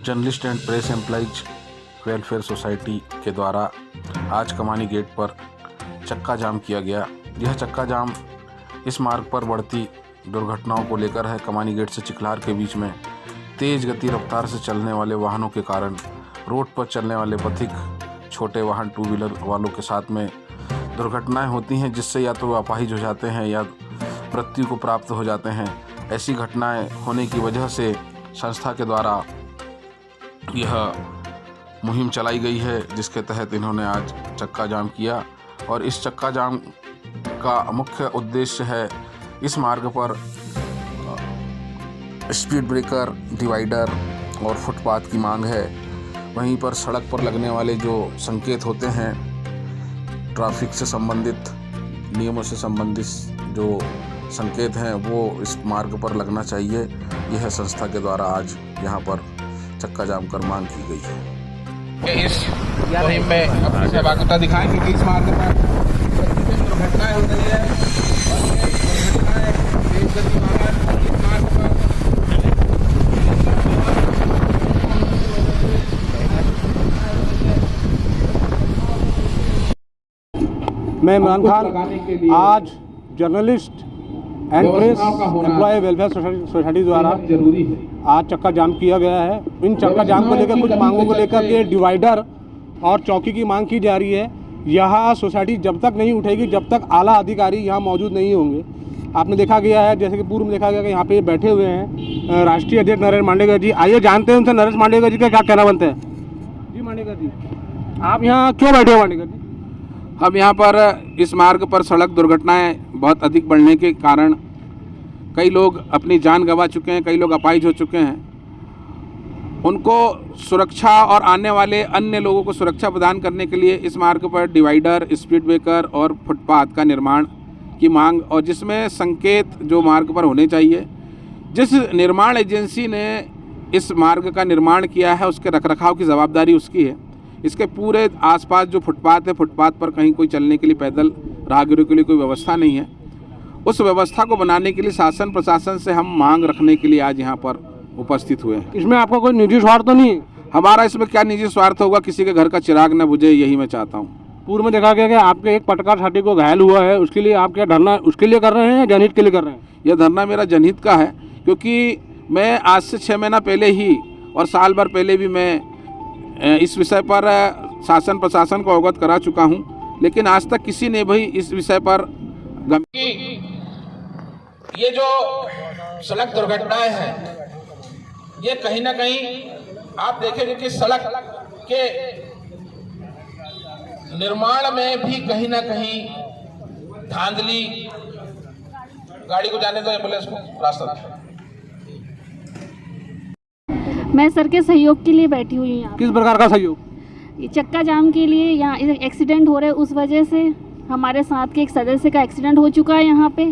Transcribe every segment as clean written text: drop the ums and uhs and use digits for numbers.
Journalist and press employees welfare society के द्वारा आज कमानी गेट पर चक्का जाम किया गया। यह चक्का जाम इस मार्ग पर बढ़ती दुर्घटनाओं को लेकर है। कमानी गेट से चिखलार के बीच में तेज़ गति रफ्तार से चलने वाले वाहनों के कारण रोड पर चलने वाले पथिक, छोटे वाहन, टू व्हीलर वालों के साथ में दुर्घटनाएं होती हैं, जिससे या तो अपाहिज हो जाते हैं या मृत्यु को प्राप्त हो जाते हैं। ऐसी घटनाएं होने की वजह से संस्था के द्वारा यह मुहिम चलाई गई है, जिसके तहत इन्होंने आज चक्का जाम किया। और इस चक्का जाम का मुख्य उद्देश्य है इस मार्ग पर स्पीड ब्रेकर, डिवाइडर और फुटपाथ की मांग है। वहीं पर सड़क पर लगने वाले जो संकेत होते हैं, ट्रैफिक से संबंधित, नियमों से संबंधित जो संकेत हैं, वो इस मार्ग पर लगना चाहिए। यह संस्था के द्वारा आज यहाँ पर चक्का जाम कर मांग की गई है। इस मुहिम में अपनी सहभागिता दिखाएं, क्योंकि इस मार्ग पर दुर्घटनाएं हो रही है और ये दुर्घटनाएं तेज गति वाहन इस मार्ग पर मैं इमरान खान आज journalist and press employ welfare society द्वारा जरूरी है आज चक्का जाम किया गया है। इन चक्का जाम को लेकर कुछ मांगों को लेकर के डिवाइडर और चौकी की मांग की जा रही है। यह सोसाइटी जब तक नहीं उठेगी, जब तक आला अधिकारी यहाँ मौजूद नहीं होंगे। आपने देखा गया है, जैसे कि पूर्व में देखा गया कि यहाँ पे बैठे हुए हैं राष्ट्रीय अध्यक्ष नरेश मांडेकर जी। आइए जानते हैं उनसे नरेश मांडेकर जी का क्या कहना बनता है। जी मांडेकर जी, आप यहाँ क्यों बैठे हो मांडेकर जी? हम यहाँ पर इस मार्ग पर सड़क दुर्घटनाएं बहुत अधिक बढ़ने के कारण कई लोग अपनी जान गंवा चुके हैं, कई लोग अपाहिज हो चुके हैं। उनको सुरक्षा और आने वाले अन्य लोगों को सुरक्षा प्रदान करने के लिए इस मार्ग पर डिवाइडर, स्पीड ब्रेकर और फुटपाथ का निर्माण की मांग, और जिसमें संकेत जो मार्ग पर होने चाहिए। जिस निर्माण एजेंसी ने इस मार्ग का निर्माण किया है, उसके रखरखाव की जवाबदारी उसकी है। इसके पूरे आसपास जो फुटपाथ है, फुटपाथ पर कहीं कोई चलने के लिए, पैदल राहगीरों के लिए कोई व्यवस्था नहीं है। उस व्यवस्था को बनाने के लिए शासन प्रशासन से हम मांग रखने के लिए आज यहाँ पर उपस्थित हुए हैं। इसमें आपका कोई निजी स्वार्थ तो नहीं है? हमारा इसमें क्या निजी स्वार्थ होगा, किसी के घर का चिराग न बुझे, यही मैं चाहता हूँ। पूर्व में देखा गया कि आपके एक पत्रकार साथी को घायल हुआ है, उसके लिए आप क्या धरना उसके लिए कर रहे हैं या जनहित के लिए कर रहे हैं? यह धरना मेरा जनहित का है, क्योंकि मैं आज से 6 महीना पहले ही और साल भर पहले भी मैं इस विषय पर शासन प्रशासन को अवगत करा चुका हूं, लेकिन आज तक किसी ने भी इस विषय पर ये जो सड़क दुर्घटनाएं हैं, ये कहीं ना कहीं आप देखेंगे कि सड़क के निर्माण में भी कहीं ना कहीं धांधली, गाड़ी को जाने दो, एम्बुलेंस को रास्ता। मैं सर के सहयोग के लिए बैठी हुई हूँ। किस प्रकार का सहयोग? ये चक्का जाम के लिए। यहाँ एक्सीडेंट हो रहे, उस वजह से हमारे साथ के एक सदस्य का एक्सीडेंट हो चुका है यहाँ पे।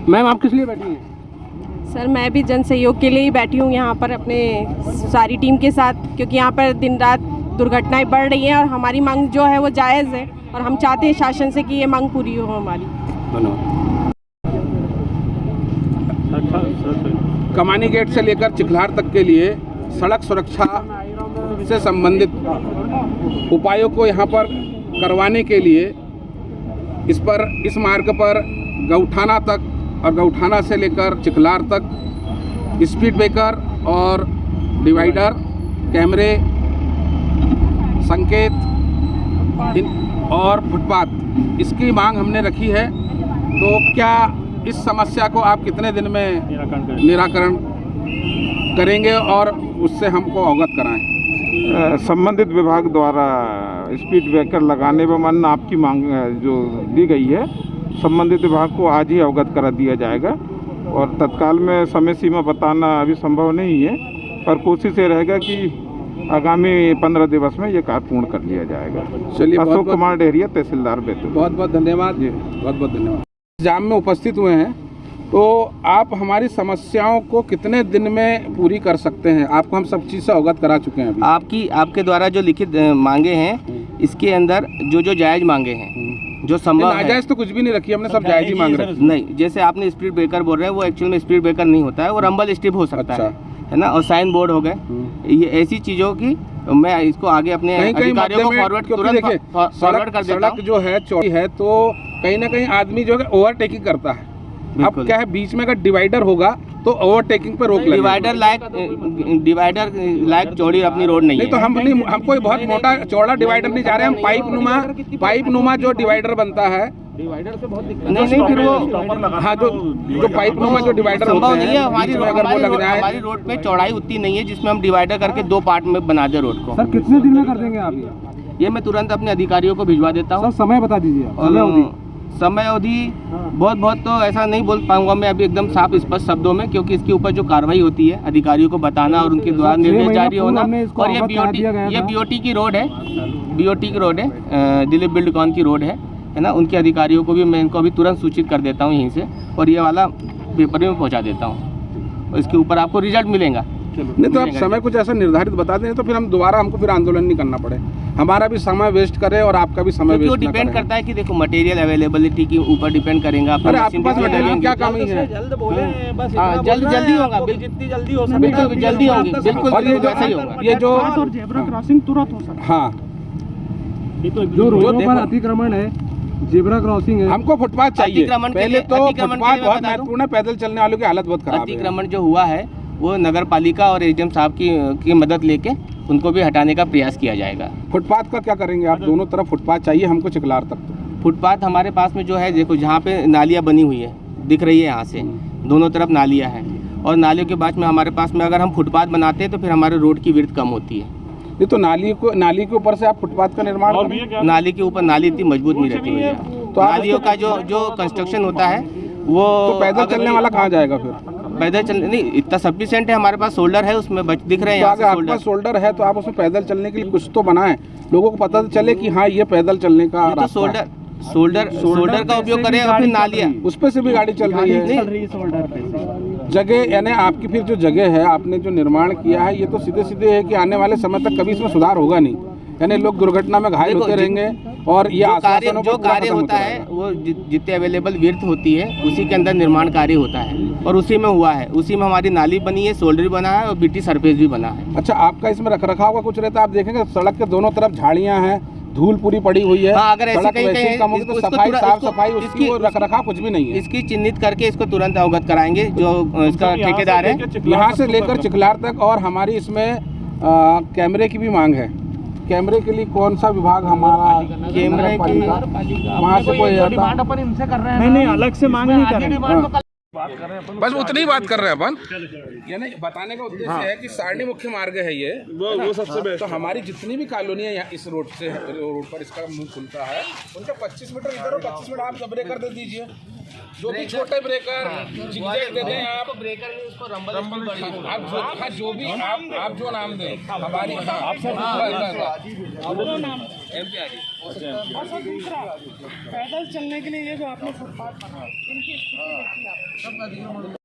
मैम आप किस लिए बैठी हैं? सर मैं भी जन सहयोग के लिए ही बैठी हूँ यहाँ पर अपने सारी टीम के साथ, क्योंकि यहाँ पर दिन रात दुर्घटनाएं बढ़ रही हैं और हमारी मांग जो है वो जायज़ है और हम चाहते हैं शासन से कि ये मांग पूरी हो हमारी। धन्यवाद। कमानी गेट से लेकर चिखलार तक के लिए सड़क सुरक्षा से संबंधित उपायों को यहाँ पर करवाने के लिए इस मार्ग पर गौठाना तक और गौठाना से लेकर चिखलार तक स्पीड ब्रेकर और डिवाइडर, कैमरे, संकेत और फुटपाथ, इसकी मांग हमने रखी है। तो क्या इस समस्या को आप कितने दिन में निराकरण करेंगे और उससे हमको अवगत कराएं? संबंधित विभाग द्वारा स्पीड ब्रेकर लगाने व मन आपकी मांग जो दी गई है, संबंधित विभाग को आज ही अवगत करा दिया जाएगा और तत्काल में समय सीमा बताना अभी संभव नहीं है, पर कोशिश ये रहेगा कि आगामी 15 दिवस में ये कार्य पूर्ण कर लिया जाएगा। चलिए, अशोक कुमार डेहरिया, तहसीलदार बैतूल। बहुत बहुत धन्यवाद जी, बहुत बहुत धन्यवाद। जाम में उपस्थित हुए हैं, तो आप हमारी समस्याओं को कितने दिन में पूरी कर सकते हैं? आपको हम सब चीज़ से अवगत करा चुके हैं अभी। आपके द्वारा जो लिखित मांगे हैं, इसके अंदर जो जायज़ मांगे हैं, जो संभव है। नाजायज तो कुछ भी नहीं रखी हमने, सब जायज ही मांग रहे हैं। नहीं, जैसे आपने स्पीड ब्रेकर बोल रहे हैं, वो एक्चुअल में स्पीड ब्रेकर नहीं होता है, वो रंबल स्ट्रिप हो सकता है। है ना, और साइन बोर्ड हो गए, ये ऐसी चीज़ों की मैं इसको आगे अपने अधिकारियों को फॉरवर्ड कर देता सड़क हूँ। जो है चौड़ी है तो कहीं ना कहीं आदमी जो है ओवरटेकिंग करता है। अब क्या है, बीच में अगर डिवाइडर होगा तो ओवरटेकिंग पे रोक लगेगी। डिवाइडर लायक चौड़ी अपनी रोड नहीं है। तो हम कोई बहुत मोटा चौड़ा डिवाइडर नहीं जा रहे हैं, हम पाइप नुमा जो डिवाइडर बनता है, डिवाइडर से बहुत दिक्कत नहीं फिर वो हाँ जो पाइप नुमा जो डिवाइडर संभव नहीं है। हमारी रोड में चौड़ाई उतनी नहीं है जिसमें हम डिवाइडर करके 2 पार्ट में बना दे रोड को। सर कितने दिन में कर देंगे आप ये मैं तुरंत अपने अधिकारियों को भिजवा देता हूँ। समय बता दीजिए। समय अवधि बहुत तो ऐसा नहीं बोल पाऊंगा मैं अभी एकदम साफ स्पष्ट शब्दों में, क्योंकि इसके ऊपर जो कार्रवाई होती है अधिकारियों को बताना और उनके द्वारा निर्देश जारी होना। और ये बीओटी की रोड है, दिलीप बिल्डकॉन की रोड है ना। उनके अधिकारियों को भी मैं इनको अभी तुरंत सूचित कर देता हूँ यहीं से, और ये वाला पेपर में पहुँचा देता हूँ, और इसके ऊपर आपको रिजल्ट मिलेगा। नहीं तो आप समय कुछ ऐसा निर्धारित बता दें तो फिर हमको फिर आंदोलन नहीं करना पड़े, हमारा भी समय वेस्ट करे और आपका भी समय वेस्ट। डिपेंड करता है कि देखो मटेरियल अवेलेबिलिटी के ऊपर डिपेंड करेंगे। अरे आपके पास मटेरियल क्या कमी है? जल्दी होगा, जितनी जल्दी हो सके बिल्कुल जल्दी होगी, बिल्कुल वैसा ही होगा। ये जो जेब्रा क्रॉसिंग तुरंत हो सकता है। हाँ, जो रोडों पर अतिक्रमण है, जेब्रा क्रॉसिंग है, हमको फुटपाथ चाहिए। पहले तो फुटपाथ बहुत महत्वपूर्ण है, पैदल चलने वालों की हालत बहुत खराब है। अतिक्रमण जो हुआ है वो नगर पालिका और एसडीएम साहब की मदद लेके उनको भी हटाने का प्रयास किया जाएगा। फुटपाथ का क्या करेंगे आप? दोनों तरफ फुटपाथ चाहिए हमको चिकलार तक। फुटपाथ हमारे पास में जो है, देखो जहाँ पे नालियाँ बनी हुई है दिख रही है, यहाँ से दोनों तरफ नालियाँ हैं, और नालियों के बाद में हमारे पास में अगर हम फुटपाथ बनाते हैं तो फिर हमारे रोड की विड्थ कम होती है। ये तो नाली के ऊपर से आप फुटपाथ का निर्माण करें। नाली के ऊपर नाली इतनी मजबूत नहीं रहती भैया, तो नालियों का जो कंस्ट्रक्शन होता है वो तो पैदल चलने वाला कहाँ जाएगा फिर? पैदल चलने नहीं, इतना सफिशिएंट है हमारे पास, शोल्डर है उसमें दिख रहे हैं। तो आपके पास शोल्डर है तो आप उसमें पैदल चलने के लिए कुछ तो बनाएं, लोगों को पता तो चले कि हाँ ये पैदल चलने का तो शोल्डर का उपयोग करें, और फिर नालियाँ उस पे से भी गाड़ी चल रही है। जगह यानी आपकी फिर जो जगह है, आपने जो निर्माण किया है, ये तो सीधे है कि आने वाले समय तक कभी इसमें सुधार होगा नहीं, यानी लोग दुर्घटना में घायल होते रहेंगे। और ये जो कार्य होता है वो जितने अवेलेबल विड्थ होती है उसी के अंदर निर्माण कार्य होता है, और उसी में हुआ है। उसी में हमारी नाली बनी है, शोल्डर भी बना है और बीटी सरफेस भी बना है। अच्छा, आपका इसमें रखरखाव का कुछ रहता है? आप देखेंगे सड़क के दोनों तरफ झाड़ियाँ हैं, धूल पूरी पड़ी हुई है। हाँ, अगर ऐसे कहीं तो सफाई साफ सफाई उसकी रखरखाव कुछ भी नहीं है। इसकी चिन्हित करके इसको तुरंत अवगत कराएंगे जो इसका ठेकेदार है। यहाँ से लेकर चिखलार तक, और हमारी इसमें कैमरे की भी मांग है। कैमरे के लिए कौन सा विभाग हमारा? कैमरे की वहाँ से कोई इनसे कर रहे हैं? नहीं, अलग से मांग नहीं कर रहे, बस उतनी ही बात कर रहे हैं अपन। यानी बताने का उद्देश्य है कि सारणी मुख्य मार्ग है ये, वो सबसे बेस्ट। तो हमारी जितनी भी कॉलोनियाँ यहाँ इस रोड पर इसका मुंह खुलता है, उनके 25 मीटर इधर और 25 मीटर आप ब्रेकर दे दीजिए, जो भी छोटे ब्रेकर जिगजैग दे दें आप। ब्रेकर में उसको रंबल आप जो भी आप जो नाम दें हमारी पैदल चलने के लिए ये जो आपने फुटपाथ बनाया, इनकी स्थिति देखिए आप।